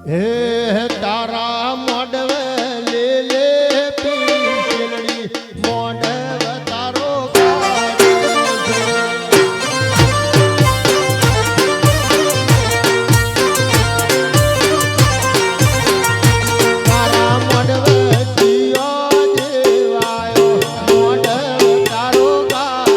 હે તારા મોડવે લે લે પીંચડી મોડવ તારો તારા મોડવે જીયો દેવાયો મોડવ તારો ગાજ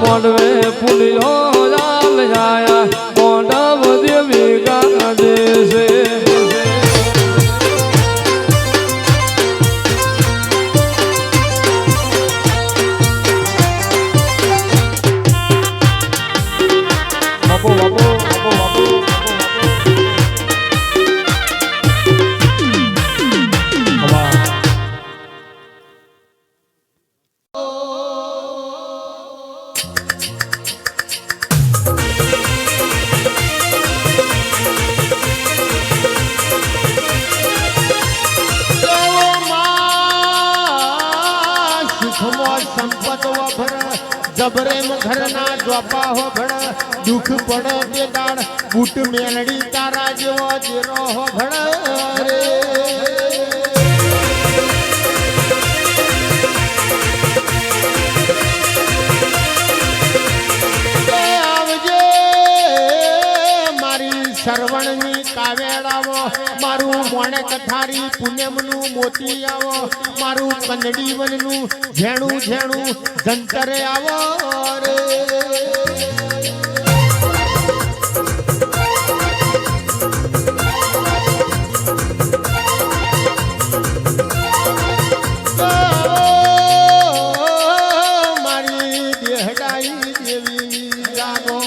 મોડવે પુલિયો જાલ જાયા મોડવ દેવી ગાજે છે બાપુ બાપુ બાપુ બાપુ જબરેમ ઘરના જોપા હો ભણ દુઃખ પડે તે દાડ બૂટ મેલડી તારા જેવો જેરો હો ભણ રે આવજે મારી સરવણની કાવેડાવો મારું મોણે કથારી પુણ્યમનું મોતી આવો મારું કંદડી વનનું ઝેણું ઝેણું જંતરે આવો રે મારી દેહડાઈ દેવી જાગો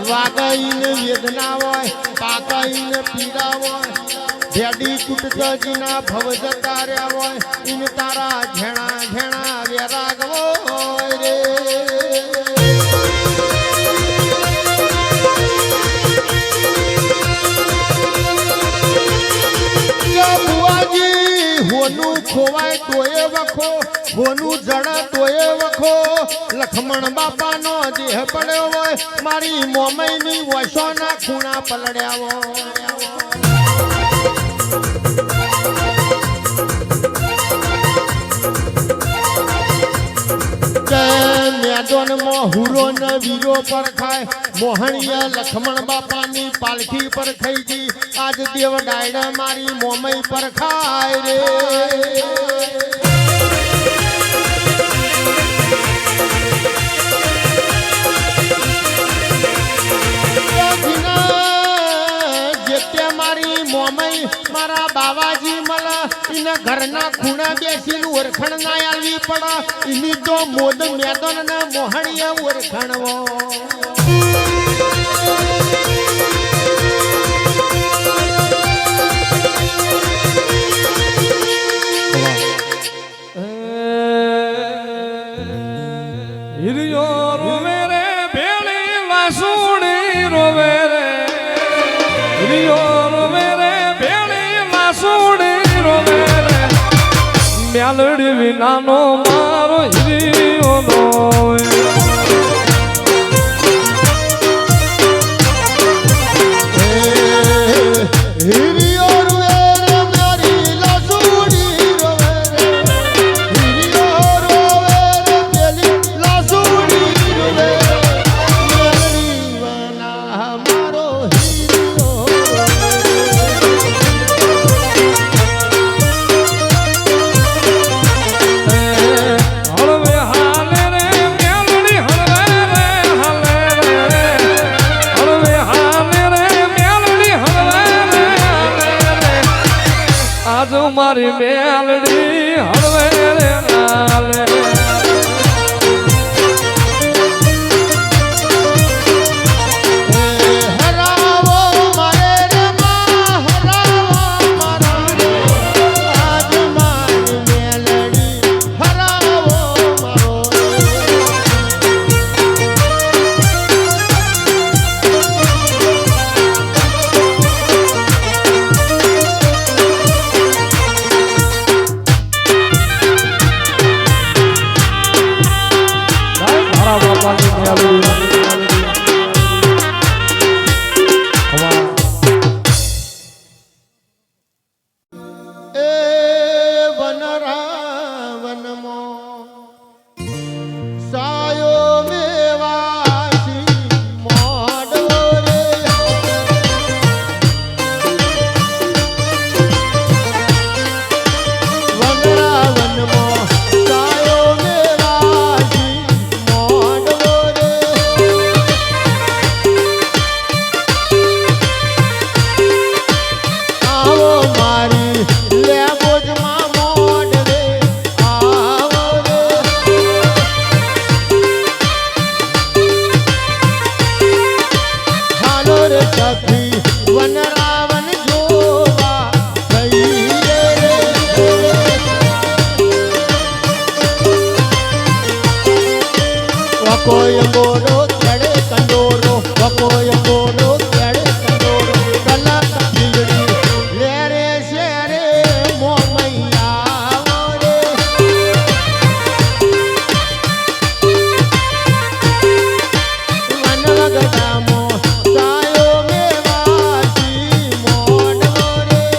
વાગઈને વેદના હોય પાકઈને પીડા હોય ભેડી કુટજીના ભવ જતા રહ્યા હોય ઇન તારા ઝેણા ઝેણા વેરાગ હોય રે બુઆજી હોનું ખોવાય તોય વખો હોનું જડ તોય વખો લખમણ બાપાનો દેહ પડ્યો હોય મારી મોમઈની વશોના ખૂણા પલડ્યા હોય મેદાનમાં હુરો ન વીરો પર ખાય મોહણીયા લખમણ બાપાની પાલખી પર ખાઈ ગઈ આજ દેવ ડાયડા મારી મોમઈ પર ખાય રે મારા બાવાજી મલા ઇના ઘરના ખૂણા બેસીને ઓરખણ ના આલવી પડા ઇની તો મોદ મેદન ને મોહણીયા ઓરખણવો હિરિયો રોવે રે ભેળી વાસુડી રોવે રે હિરિયો રોવે રે ભેળી વાસુડી રોવે રે મ્યાલડી વિનાનો મારો હિરિયો રોવે મારી મેલડી હળવે રે નાલે કોઈ ગોરો ચડે કંડોરો કોઈ ગોરો ચડે કંડોરો કલા બીજડી લે રે શેરે મોમૈયા રે વન વગડામો સાયો મેવાસી મોડવો રે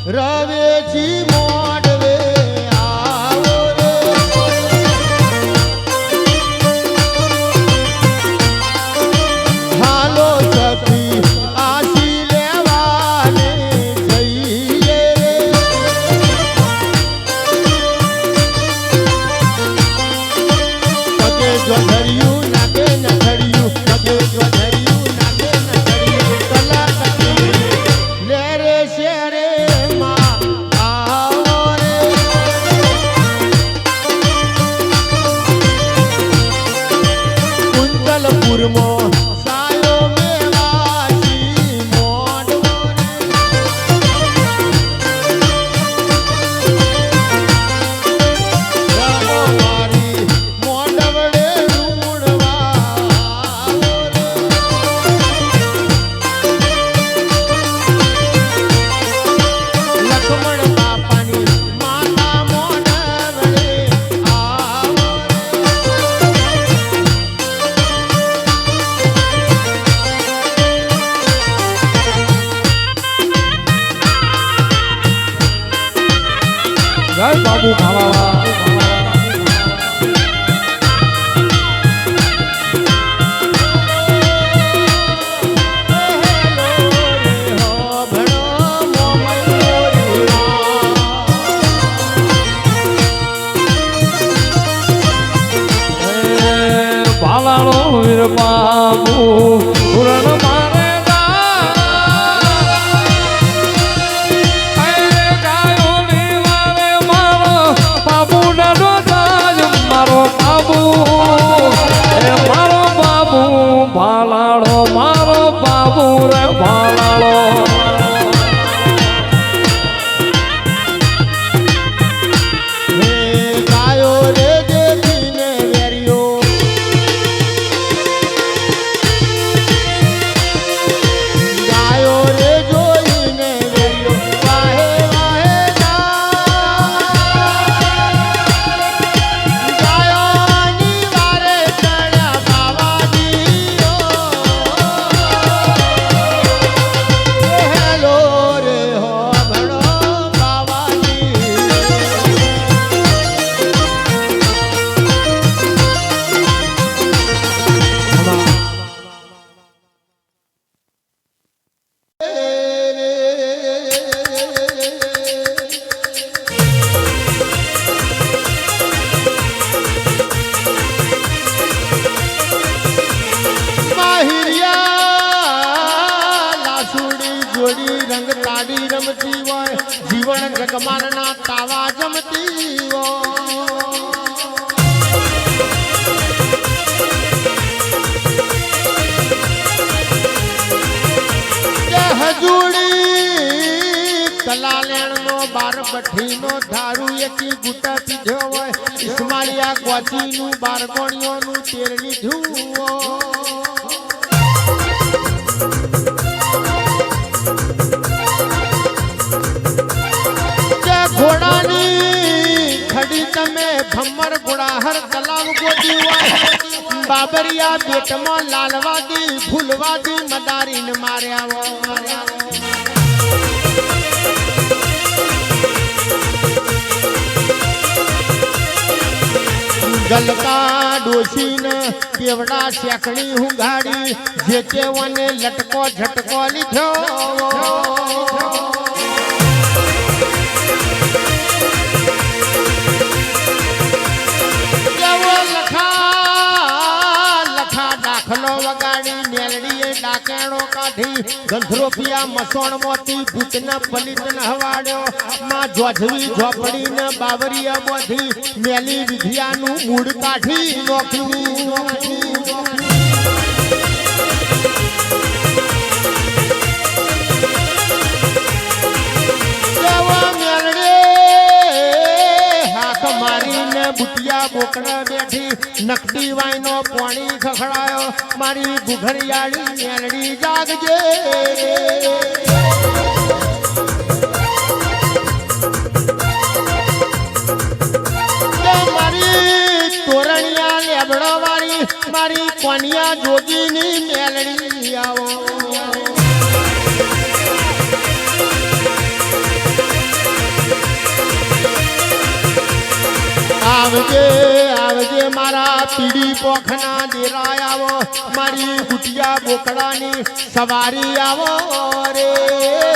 રવેજી મોડવે આવો રે હાલો સખી આશી લેવાને જઈએ રે પગે જો ધર્યું નાગે ન ધર્યું પગે જો ધર્યું નાગે ન ધર્યું કલા કટી લે રે શેરે પૂરમો સાયો મેવાસી મોડવો રે મારી મોડવડે રૂડવા લક્ષ્મણ બાપાની માતા મોડવડે આવો જય બાબુ ભાવાળા ભાલાળો વીર બાબુ પૂરણ મારે ભાલાળો મારો બાબુ રે ભાલાળો ગાયો રે દેખીને વેરિયો ગાયો રે જોઈને વેરિયો વાહે વાહે ગાયોની વારે ચડ્યા બાવાજી રમતી હોય જીવન જગમાનના તાવા જમતી હોય હજુડી કલાલેણનો બાર બઠીનો ધારું એકી ગુટા પીધો હોય ઇસ્માલિયા ગોચીનું બારગોણીઓનું તેલ લીધું ઘોડાની ખડી તમે ભમર ઘોડાહર તલાવ ગોદી હોય બાબરિયા બેટમાં લાલવાદી ફૂલવાદી મદારીને માર્યા ગલકા ડોશીને કેવડા શેકણી હુંગાડી જે તેઓને લટકો ઝટકો લીધો વગાડી મેલડીએ ડાકેણો કાઢી ગંધરોપિયા મસોણમાંથી ભૂતના પલિતન હવાડ્યો માં જોજવી ઝોપડીને બાવરિયા બોધી મેલી વિધિયાનું મૂળ કાઢી નોખ્યું બુટિયા બોકડા બેઠી નકટી વાયનો પાણી ખખડાયો મારી ઘુઘરિયાળી મેલડી જાગજે મારી તોરણિયા લેબડો વાળી મારી કોનિયા જોગીની મેલડી આવો આવજે આવજે મારા પીડી પોખના ડેરાય આવો મારી ગુટિયા બોકડાની સવારી આવો રે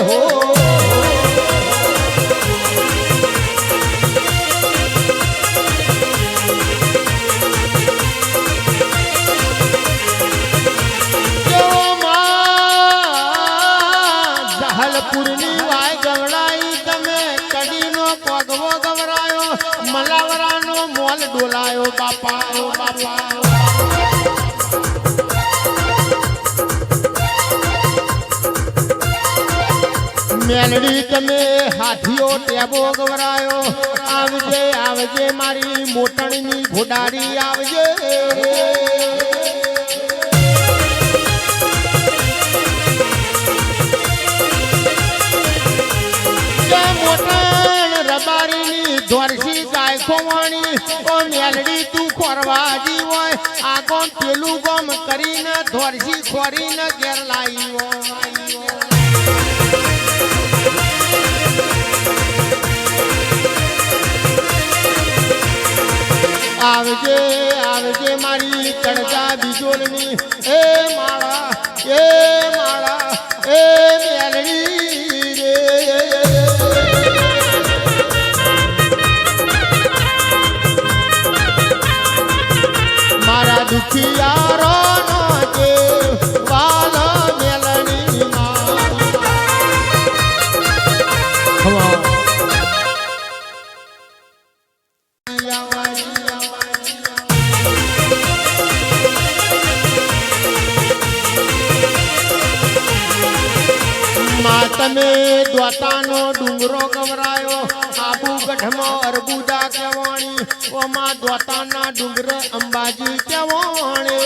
હો જહલપુરની વાય ગવડાઈ તમે કડીનો પગવો ગવરાયો મલાવરાનો મોલ ડોલાયો બાપા બાપા મેલડી તમે હાથીઓ ટેબો ગવરાયો આવજે આવજે મારી મોટણની ઘોડારી આવજે મોટણ રબારીની ધોરસી ગાય ખોવાણી ઓ મેલડી તું ખોરવાજી હોય આગો પેલું ગોમ કરીને ધોરસી ખોરીને ઘેર લાવી આવજે આવજે મારી તળજા બીજોલની એ માળા એ મેલડી રે મારા દુખિયારો નો જે વાલો મેલડી તમે દ્વાતાનો ડુંગરો ગવરાયો આબુ ગઢમાં અરબુદા કહેવાણી ઓમાં દ્વાતાના ડુંગર અંબાજી કહેવાણે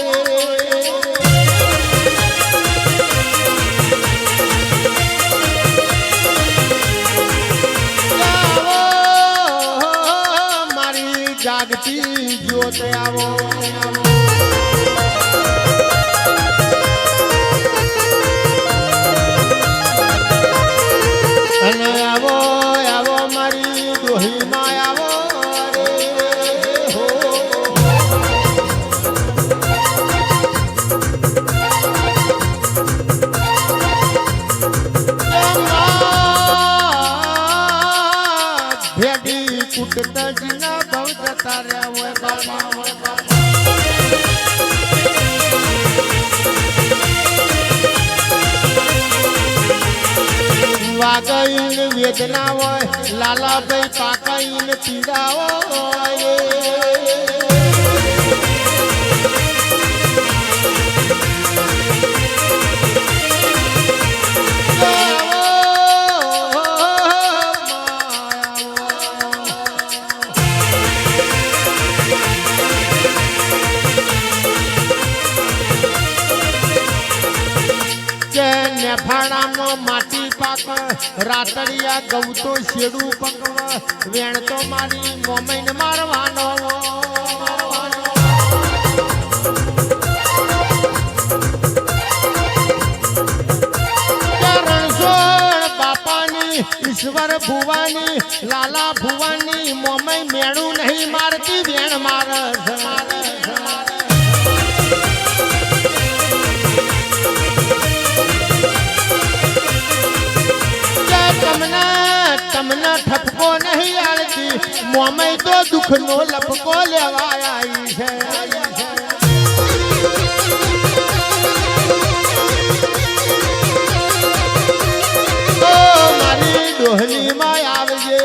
મારી જાગતી જ્યોત આવો અને આવો આવો મારી દોહીમાં આવો રે હો ભેડી કુટતા જીના બહુ જતા રહ્યા હોય બાપા વાગઈને વેદના હોય લાલાભાઈ પાકાઈને પીડા હોય ફાડામાં માટી પાક રાતડિયા ગૌતો શેડું પકવા વેણ તો મારી મોમેન મારવાનો રણછોડ બાપાની ઈશ્વર ભુવાની લાલા ભુવાની મોમે મેળું નહીં મારતી વેણ મારે તમને ઠપકો નહીં આલતી મોમે તો દુઃખનો લપકો લેવા આવી છે ઓ મારી ડોહલી માં આવજે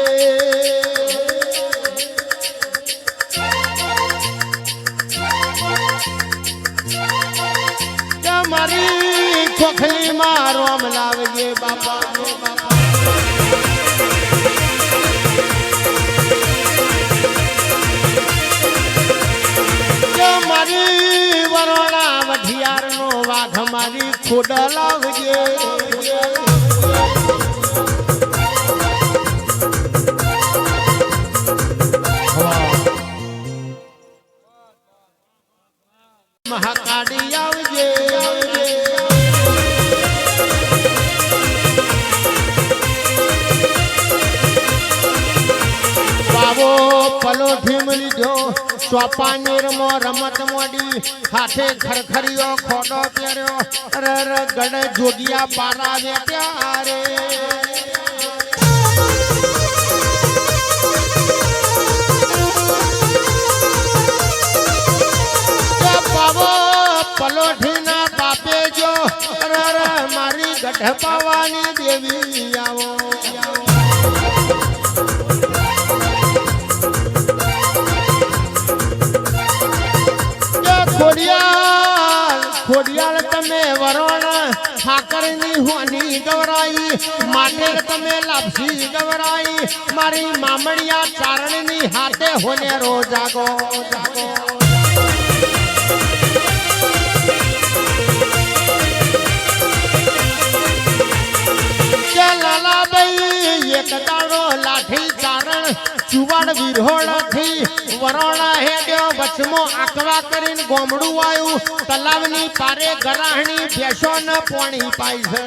મારી ખોખલી માં રોમ લાવજે બાપા મારી વરોણા વઢિયાર નો વાઘ મારી ખોડ લાવજે મહાકાળી આવજે બાવો પલોઠી મળી જો ચોપાનેરમાં રમત મોડી હાથે ખરખરીઓ ખોડો પહેર્યો રર ગડ જોગિયા પારાવે ત્યારે બાબો પલોઠીના બાપે જો રર મારી ગઢ પાવાની દેવી આવો ખોડિયાળ તમે વરોણ ઠાકરની હોની ગવરાઈ માટે તમે લાપસી ગવરાઈ મારી મામડિયા ચારણની હાથે હોને રો જાગો લાલાભાઈ એક દાડો લાઠી ચારણ ચુવાડ વિરહોળ થી વરોણા હેડ્યો વચમો આકવા કરીને ગોમડું આવ્યું તલાવની પારે ગરાહણી ભેંસો ને પોણી પાઈ છે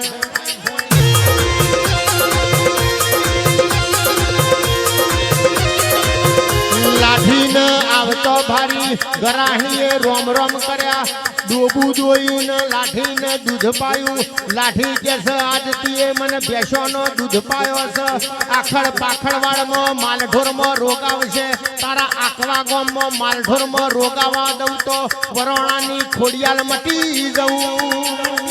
લાઠીને આવતો ભારી ગરાહણીએ રોમ રોમ કર્યા ડોબું દોઈને લાઠીને દૂધ પાયું લાઠી કે છે આજથી મને ભેંસોનો દૂધ પાયો છે આખડ પાખડવાડમાં માલઢોરમાં રોગ આવશે તારા આકવા ગામમાં માલઢોરમાં રોગ આવવા દઉં તો વરોણાની ખોડિયાલ મટી જવું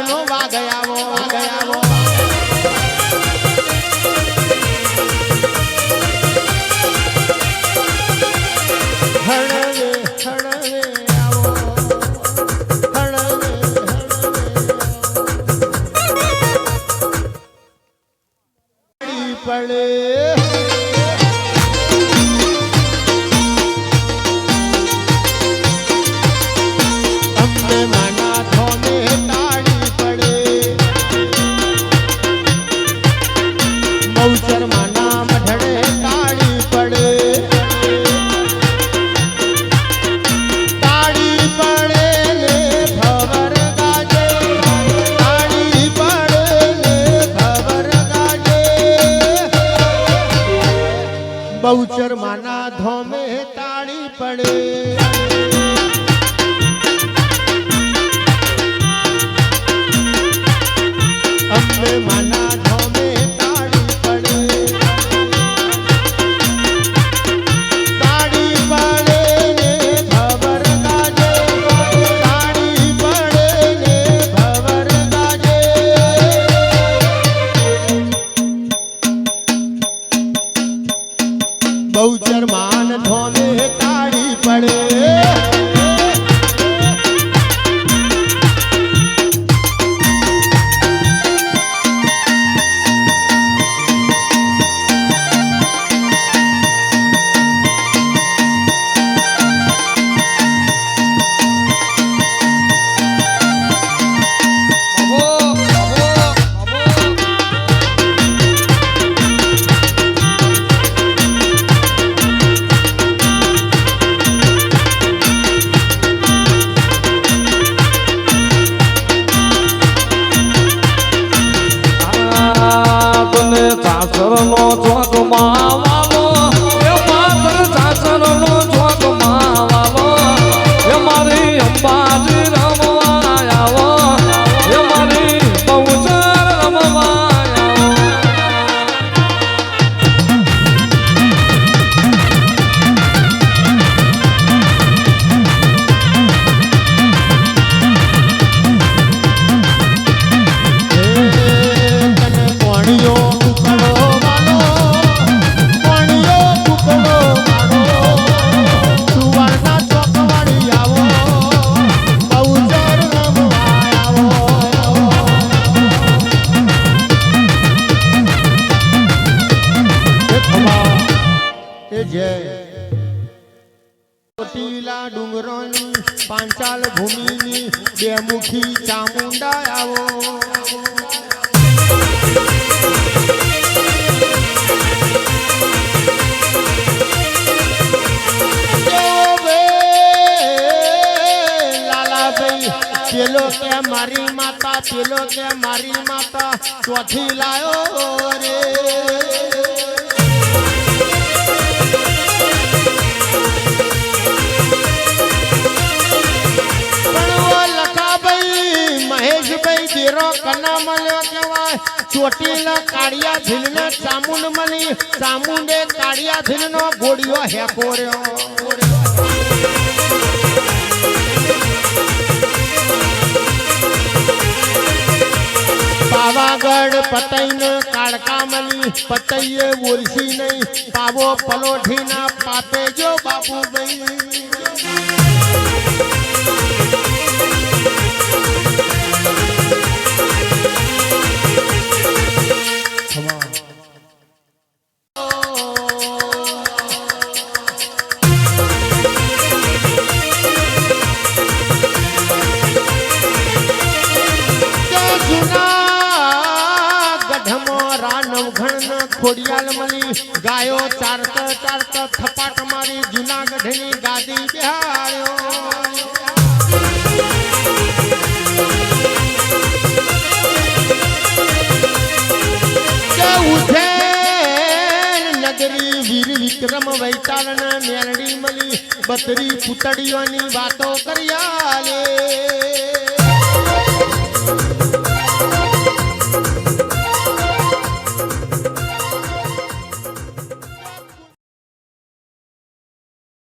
નો વાગયાવો વાગયાવો હળવે હળવે આવો હળવે હળવે પડે બહુચર માના ધોમે તાળી પડે અંબે માના ધોમે તાળી પડે નો ચોકમાં વાલો એ માતર સાસરનો ચોકમાં વાલો એ મારી અંબાજી રમવા આવો એ મારી બહુચર રમવા આવો તને કોણીઓ કુકડો વાલો કોણીઓ કુકડો વાળો સુવર્ણા ચોકવાળી આવો બહુચર રમવા આવો એ જય ચોટીલા ડુંગરોની પાંચાલ ભૂમિની બે મુખી ચામુંડા આવો પેલો કે મારી માતા પેલો કે મારી માતા ચોથી લાયો રે લખાભાઈ મહેશભાઈ દેરો કના મળ્યો કહેવાય ચોટીલા કાળિયા ભીલને ચામુંડ મળી ચામુંડે કાળિયા ભીલનો ગોળિયો હેકો રહ્યો પાવાગઢ પતઈને કાળકા મળી પતઈએ ઓળખી નહીં પાવો પલોઠીના પાપે જો બાપુભાઈ ખોડિયાલ મળી ગાયો ચારતા ચારતા થપાટ મારી જુનાગઢની ગાદી બિહાર્યો ઉઠે નગરી વીર વિક્રમ વૈતાલને મેલડી મળી બતરી પુતળીઓની વાતો કર્યા